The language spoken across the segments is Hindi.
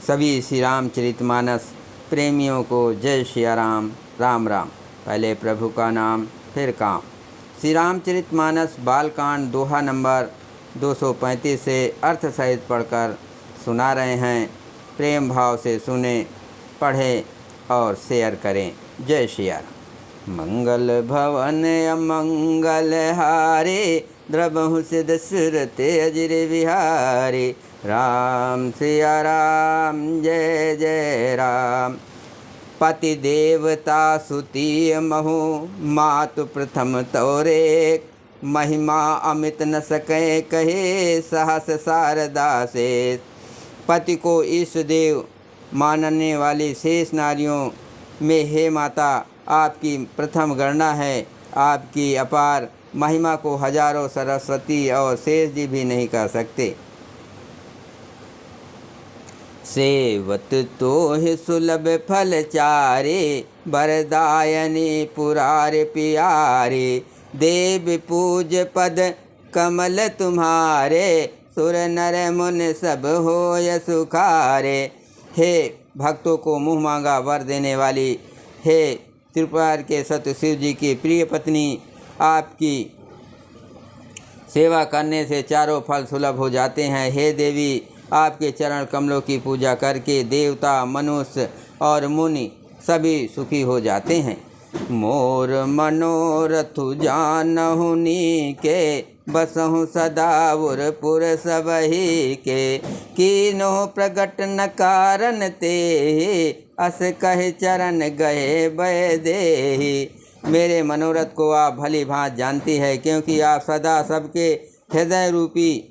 सभी श्री रामचरितमानस प्रेमियों को जय श्री राम। राम राम। पहले प्रभु का नाम फिर काम। श्री रामचरितमानस बालकांड दोहा नंबर 235 से अर्थ सहित पढ़कर सुना रहे हैं। प्रेम भाव से सुने, पढ़ें और शेयर करें। जय श्री राम। मंगल भवन अमंगल हारे, द्रबहु से दशरथ अजर विहारे। राम सिया राम जय जय राम। पति देवता सुती महु, मातु प्रथम तोरे। महिमा अमित न सके कहे, सहस शारदा से। पति को ईष्ट देव मानने वाली शेष नारियों में हे माता, आपकी प्रथम गणना है। आपकी अपार महिमा को हजारों सरस्वती और शेष जी भी नहीं कर सकते। सेवत तो ही सुलभ फल चारे, बरदायनी पुरारे प्यारे। देव पूज पद कमल तुम्हारे, सुर नर मुन सब होय सुखारे। हे भक्तों को मुँह मांगा वर देने वाली, हे त्रिपुरार के सत्य शिव जी की प्रिय पत्नी, आपकी सेवा करने से चारों फल सुलभ हो जाते हैं। हे देवी, आपके चरण कमलों की पूजा करके देवता, मनुष्य और मुनि सभी सुखी हो जाते हैं। मोर मनोरथ जानहु नीके, बसहु सदा उरपुर सबही के। कीनो प्रगट न कारण ते, अस कहे चरण गए बय देहि। मेरे मनोरथ को आप भली भांत जानती है, क्योंकि आप सदा सबके हृदय रूपी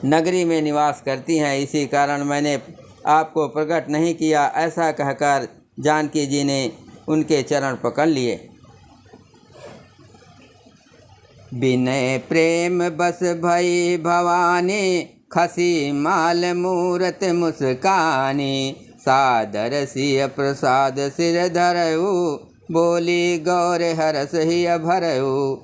नगरी में निवास करती हैं। इसी कारण मैंने आपको प्रकट नहीं किया। ऐसा कहकर जानकी जी ने उनके चरण पकड़ लिए। विनय प्रेम बस भई भवानी, खसी माल मूरत मुस्कानी। सादर सिय प्रसाद सिर धरऊ, बोली गौर हरस ही भरऊ।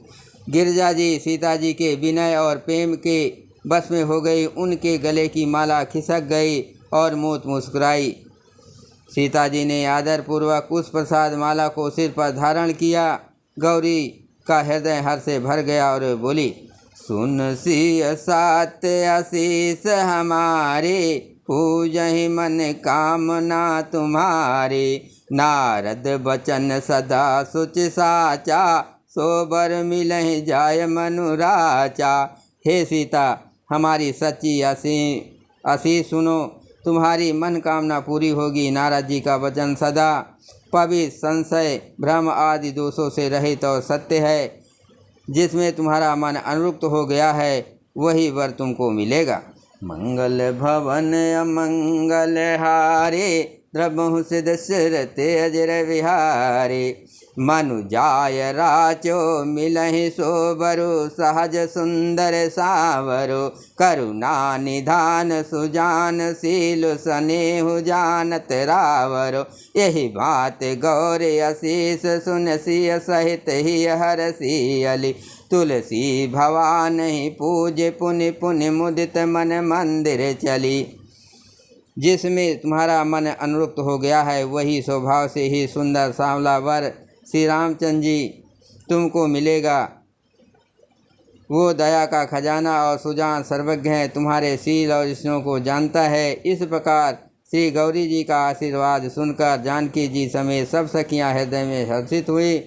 गिरजा जी सीता जी के विनय और प्रेम के बस में हो गई। उनके गले की माला खिसक गई और मूत मुस्कुराई। सीता जी ने आदरपूर्वक उस प्रसाद माला को सिर पर धारण किया। गौरी का हृदय हर्ष से भर गया और बोली, सुन सिय सात आशीष हमारे, पूजहि मन कामना तुम्हारे। नारद बचन सदा सुच साचा, सोबर मिलहि जाय मनुराचा। हे सीता, हमारी सच्ची आशीष सुनो, तुम्हारी मन कामना पूरी होगी। नारद जी का वचन सदा पवित्र, संशय, भ्रम आदि दोषों से रहित और सत्य है। जिसमें तुम्हारा मन अनुरक्त हो गया है, वही वर तुमको मिलेगा। मंगल भवन अमंगल हारे, द्रबहु से दशरथ अजर विहारे। मनु जाय राचो मिलहि सोबरु, सहज सुंदर सावरो। करुणा निधान सुजान शील, स्नेहु जानत रावरो। यही बात गौर आशीष सुन सिय सहित ही हरसियली। तुलसी भवानी पूज पुनि पुनि मुदित मन मंदिर चली। जिसमें तुम्हारा मन अनुरक्त हो गया है, वही स्वभाव से ही सुंदर सांवला वर श्री रामचंद्र जी तुमको मिलेगा। वो दया का खजाना और सुजान सर्वज्ञ है, तुम्हारे शील और स्नेह को जानता है। इस प्रकार श्री गौरी जी का आशीर्वाद सुनकर जानकी जी समेत सब सखियां हृदय में हर्षित हुई।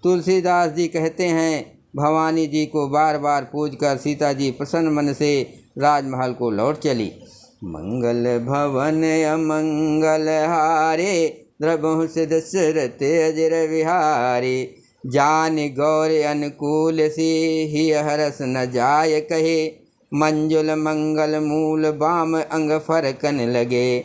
तुलसीदास जी कहते हैं, भवानी जी को बार बार पूजकर सीता जी प्रसन्न मन से राजमहल को लौट चली। मंगल भवन अमंगल हारे, द्रबहु से दशरथ अजर विहारे। जान गौर अनुकूल सी, ही हरस न जाय कहे। मंजुल मंगल मूल बाम अंग फरकन लगे।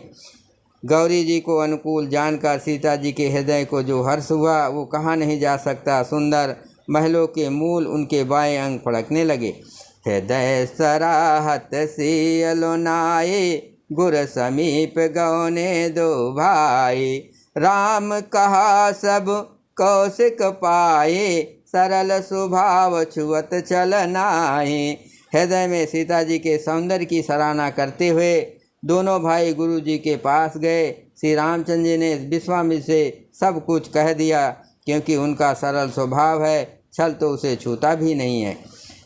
गौरी जी को अनुकूल जानकर सीता जी के हृदय को जो हर्ष हुआ, वो कहा नहीं जा सकता। सुंदर महलों के मूल उनके बाएं अंग फड़कने लगे। हृदय सराहत सियलो नाये, गुर समीप गौने दो भाई। राम कहा सब कौशिक पाए, सरल स्वभाव छुअत चल नाहि। हृदय में सीता जी के सौंदर्य की सराहना करते हुए दोनों भाई गुरु जी के पास गए। श्री रामचंद्र जी ने विश्वामित्र से सब कुछ कह दिया, क्योंकि उनका सरल स्वभाव है, छल तो उसे छूता भी नहीं है।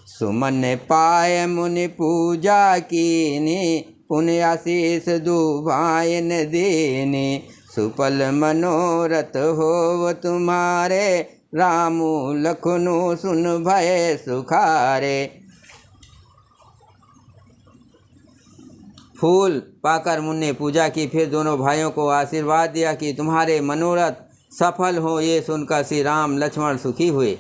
सुमन पाय मुनि पूजा कीनी, पुण्य आशीष दुभायन देनी। सुफल मनोरथ होव तुम्हारे, रामू लखनऊ सुन भय सुखारे। फूल पाकर मुनि ने पूजा की, फिर दोनों भाइयों को आशीर्वाद दिया कि तुम्हारे मनोरथ सफल हो। ये सुनकर श्री राम लक्ष्मण सुखी हुए।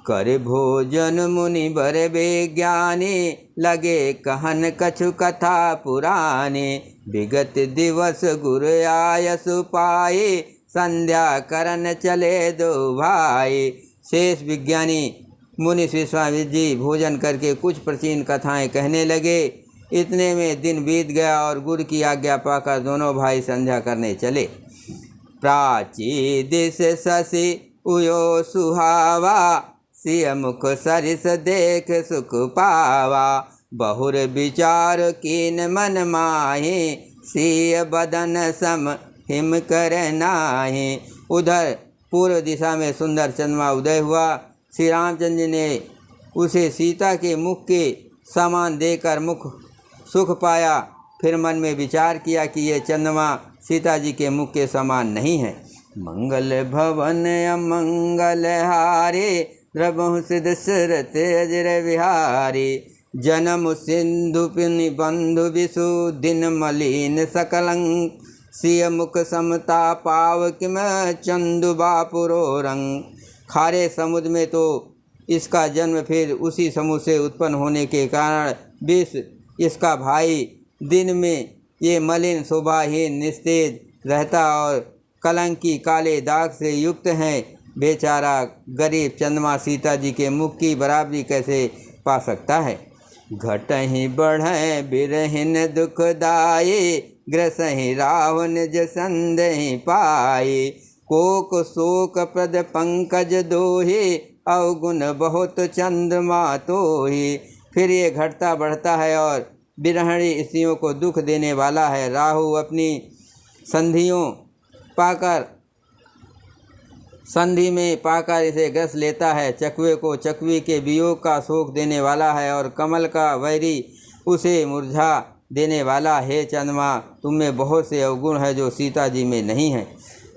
कर भोजन मुनि बर विज्ञानी, लगे कहन कछु कथा पुरानी। विगत दिवस गुर आयस पाई, संध्या करन चले दो भाई। शेष विज्ञानी मुनि विश्वामित्र जी भोजन करके कुछ प्राचीन कथाएं कहने लगे। इतने में दिन बीत गया और गुरु की आज्ञा पाकर दोनों भाई संध्या करने चले। प्राची दिश शशि उयो सुहावा, सिय मुख सरिस देख सुख पावा। बहुर विचार कीन मन माही, सिय बदन सम हिम कर नाही। उधर पूर्व दिशा में सुंदर चंद्रमा उदय हुआ। श्री रामचंद्र जी ने उसे सीता के मुख के समान देकर मुख सुख पाया। फिर मन में विचार किया कि ये चंद्रमा सीता जी के मुख के समान नहीं है। मंगल भवन अमंगल हारे, द्रवहु सिद्ध सुरत अजर विहारी। जन्म सिंधु पिनि बंधु विषु, दिन मलिन सकलंक। सिय मुख समता पाव किम, चंदु बापुरो रंग। खारे समुद्र में तो इसका जन्म, फिर उसी समुद्र से उत्पन्न होने के कारण विष इसका भाई। दिन में ये मलिन शोभाहीन निस्तेज रहता और कलंकी काले दाग से युक्त हैं। बेचारा गरीब चंद्रमा सीता जी के मुख की बराबरी कैसे पा सकता है। घटहि बढ़े बिरहिन दुखदाई, ग्रसहि राव निज संदेहि पाई। कोक शोक प्रद पंकज दोहि, अवगुण बहुत चंद्रमा तोहि। फिर ये घटता बढ़ता है और बिरहणी स्त्रियों को दुख देने वाला है। राहु अपनी संधि में पाकर इसे ग्रस लेता है। चकवे को चकवी के वियोग का शोक देने वाला है और कमल का वैरी उसे मुरझा देने वाला है। चंद्रमा तुम में बहुत से अवगुण है जो सीता जी में नहीं है।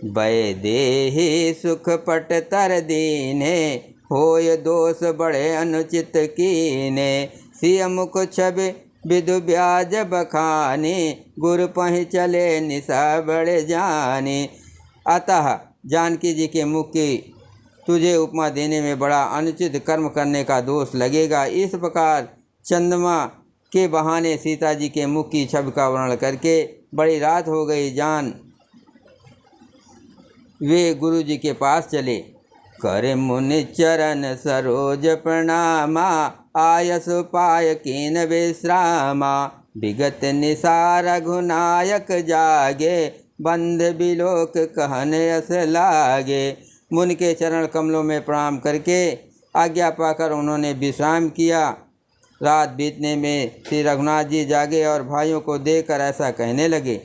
वै देहि सुख पट तर दीने, होय दोष बड़े अनुचित कीने। सिय मुख छवि विदु ब्याज बखानी, गुरु पहि चले निशा बड़े जानी। अतः जानकी जी के मुख की तुझे उपमा देने में बड़ा अनुचित कर्म करने का दोष लगेगा। इस प्रकार चंद्रमा के बहाने सीता जी के मुख की छवि का वर्णन करके बड़ी रात हो गई जान वे गुरु जी के पास चले। कर मुनि चरण सरोज प्रणामा, आयस पाय कीन विश्रामा। विगत निशा रघुनायक जागे, बंध बिलोक कहन यस लागे। मुनि के चरण कमलों में प्रणाम करके आज्ञा पाकर उन्होंने विश्राम किया। रात बीतने में श्री रघुनाथ जी जागे और भाइयों को देखकर ऐसा कहने लगे।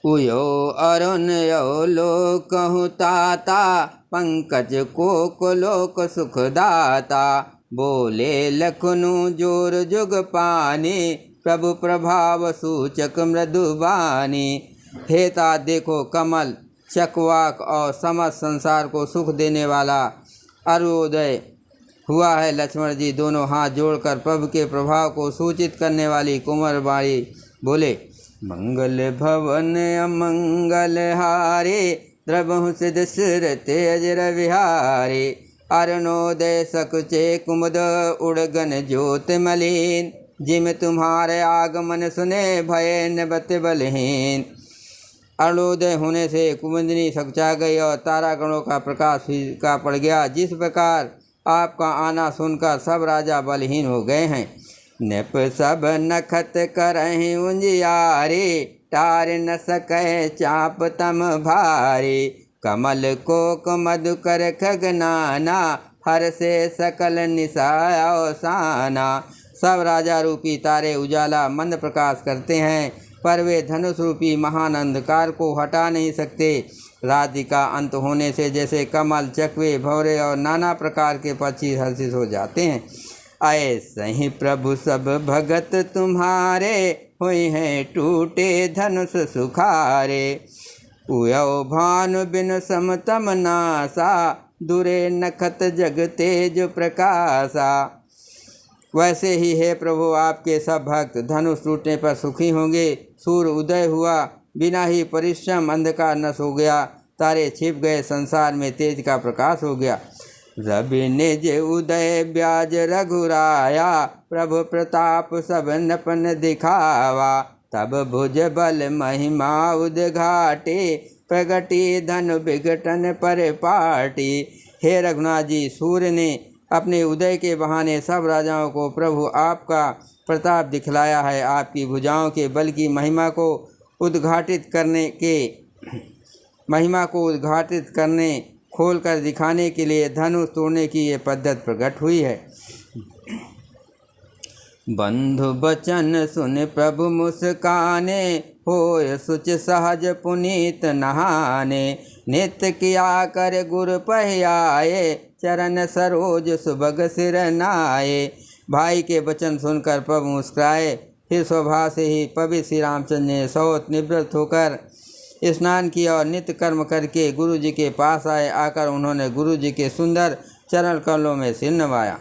उयो अरुण यो लोकहु ताता, पंकज कोक लोक सुखदाता। बोले लखनऊ जोर जुग पानी, प्रभु प्रभाव सूचक मृदुबानी। हे तात देखो, कमल चकवाक और समस्त संसार को सुख देने वाला अरुणोदय हुआ है। लक्ष्मण जी दोनों हाथ जोड़कर प्रभु के प्रभाव को सूचित करने वाली कुंवर बाणी बोले। मंगल भवन अमंगल हारे, द्रवहु सिद्ध सुरत अजर विहारे। अरुणोदय सकुचे कुमुद, उड़गन ज्योत मलिन। जिम तुम्हारे आगमन सुने, भय नबत बलहीन। अरुणोदय होने से कुमुदिनी सकचा गई और तारागणों का प्रकाश फीका पड़ गया। जिस प्रकार आपका आना सुनकर सब राजा बलहीन हो गए हैं। नप सब नखत करहि उजियारे, टार न सकै चाप तम भारे। कमल कोक मधुकर खगनाना, हर से सकल निशा अवसाना। सब राजा रूपी तारे उजाला मंद प्रकाश करते हैं, पर वे धनुष रूपी महान अंधकार को हटा नहीं सकते। रात्रि का अंत होने से जैसे कमल, चकवे, भंवरे और नाना प्रकार के पक्षी हर्षित हो जाते हैं, ऐसे ही प्रभु सब भगत तुम्हारे हुए हैं टूटे धनुष सुखारे। उयो भानु बिन समतम नासा, दुरे नखत जग तेज प्रकाशा। वैसे ही है प्रभु आपके सब भक्त धनुष टूटने पर सुखी होंगे। सूर्य उदय हुआ, बिना ही परिश्रम अंधकार नष्ट हो गया, तारे छिप गए, संसार में तेज का प्रकाश हो गया। रवि निज उदय ब्याज रघुराया, प्रभु प्रताप सब नपन दिखावा। तब भुज बल महिमा उद्घाटे, प्रगति धनु विघटन पर पाटी। हे रघुनाथ जी, सूर्य ने अपने उदय के बहाने सब राजाओं को प्रभु आपका प्रताप दिखलाया है। आपकी भुजाओं के बल की महिमा को उद्घाटित करने खोल कर दिखाने के लिए धनुष तोड़ने की ये पद्धत प्रकट हुई है। बंधु बचन सुन प्रभु मुस्काने, होय सुच सहज पुनीत नहाने। नित्य किया कर गुर पहियाए, चरण सरोज सुभग सिर नाये। भाई के वचन सुनकर प्रभु मुस्कुराए। फिर स्वभाव से ही पवित्र श्री रामचंद्र ने सौत निवृत्त होकर स्नान किया और नित्य कर्म करके गुरु जी के पास आए। आकर उन्होंने गुरु जी के सुंदर चरण कमलों में सिर नवाया।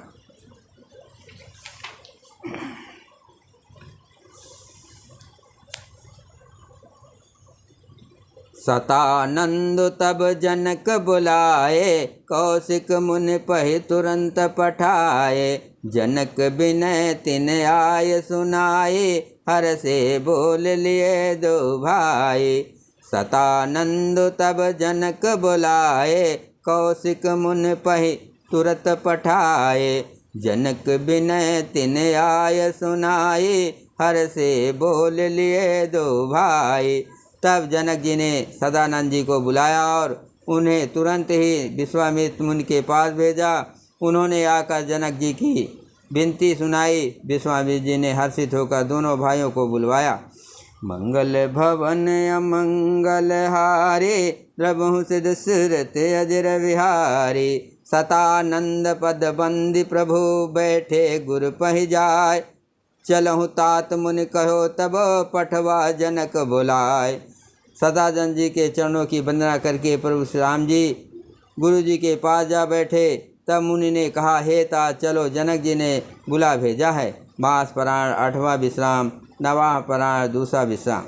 सतानंद तब जनक बुलाए, कौशिक मुनि पहि तुरंत पठाए। जनक बिनय तिन आय सुनाए, हर से बोल लिए दो भाई। सतानंद तब जनक बुलाए, कौशिक मुनि पहि तुरंत पठाए। जनक बिनय तिन आय सुनाए, हर से बोल लिए दो भाई। तब जनक जी ने सदानंद जी को बुलाया और उन्हें तुरंत ही विश्वामित्र मुनि के पास भेजा। उन्होंने आकर जनक जी की विनती सुनाई। विश्वामित्र जी ने हर्षित होकर दोनों भाइयों को बुलवाया। मंगल भवन अमंगल हारे, द्रवहु सिद्ध सुरत अजर विहारी। सतानंद पद बंदी प्रभु, बैठे गुर पहि जाय। चलहु तात मुनि कहो, तब पठवा जनक बुलाय। सदानंद जी के चरणों की वंदना करके प्रभु श्री राम जी गुरु जी के पास जा बैठे। तब मुनि ने कहा, हे तात चलो, जनक जी ने बुला भेजा है। मास पराण 8वां विश्राम, 9वां पराण 2सा विश्राम।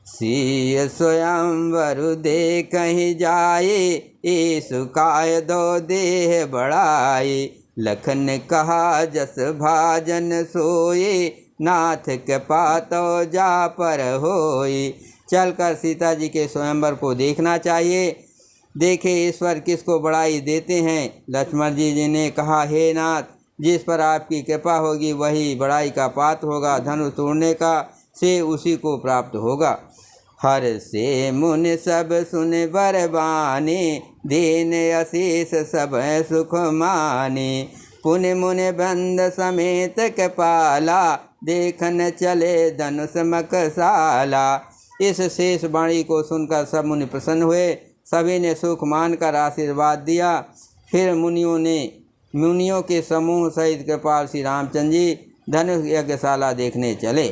सीय स्वयंवर दे कहीं जाए, ईसु काय दो देह बढ़ाई। लखन कहा जस भाजन सोए, नाथ के पातो जा पर होई। चलकर सीता जी के स्वयंवर को देखना चाहिए। देखे ईश्वर किसको बड़ाई देते हैं। लक्ष्मण जी ने कहा, हे नाथ, जिस पर आपकी कृपा होगी वही बड़ाई का पात्र होगा। धनुष तोड़ने का से उसी को प्राप्त होगा। हर से मुनि सब सुन बरबानी, दीन अशीष सब सुख मानी। पुनि मुनि बंद समेत कपाला, देखन चले धनुष मकसाला। इस शेष वाणी को सुनकर सब मुनि प्रसन्न हुए। सभी ने सुख मानकर आशीर्वाद दिया। फिर मुनियों के समूह सहित कृपाल श्री रामचंद्र जी धनुष यज्ञशाला देखने चले।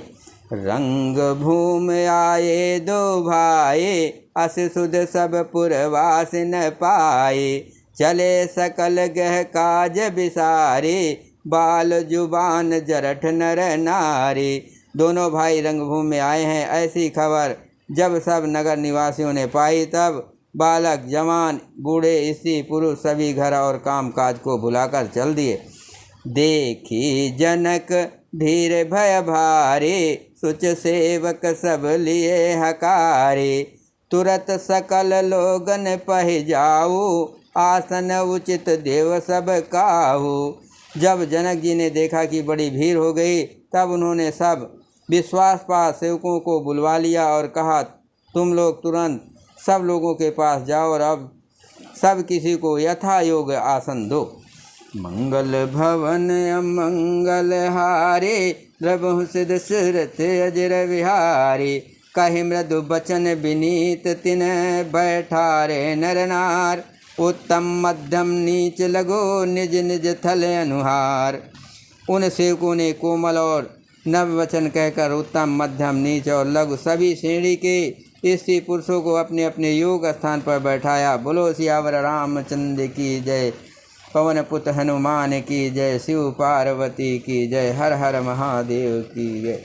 रंग भूम आए दो भाई, अस सुध सब पुरवास न पाए। चले सकल गह काज बिसारे, बाल जुबान जरठ नर नारी। दोनों भाई रंगभूमि में आए हैं। ऐसी खबर जब सब नगर निवासियों ने पाई, तब बालक, जवान, बूढ़े, स्त्री, पुरुष सभी घर और काम काज को भुलाकर चल दिए। देखी जनक धीर भय भारी, सुच सेवक सब लिए हकारी। तुरत सकल लोगन पहि जाऊ, आसन उचित देव सब काहू। जब जनक जी ने देखा कि बड़ी भीड़ हो गई, तब उन्होंने सब विश्वासपात सेवकों को बुलवा लिया और कहा, तुम लोग तुरंत सब लोगों के पास जाओ और अब सब किसी को यथा योग्य आसन दो। मंगल भवन अमंगल हारे, द्रवहु सिद्ध सुरत अजर विहारी। कहि मृदु बचन विनीत तिन बैठारे नर नार, उत्तम मध्यम नीच लगो निज निज थल अनुहार। उन सेवकों ने कोमल और नव वचन कहकर उत्तम मध्यम नीच और लघु सभी श्रेणी के स्त्री पुरुषों को अपने अपने योग स्थान पर बैठाया। बोलो सियावर रामचंद्र की जय, पवन पुत्र हनुमान की जय, शिव पार्वती की जय, हर हर महादेव की जय।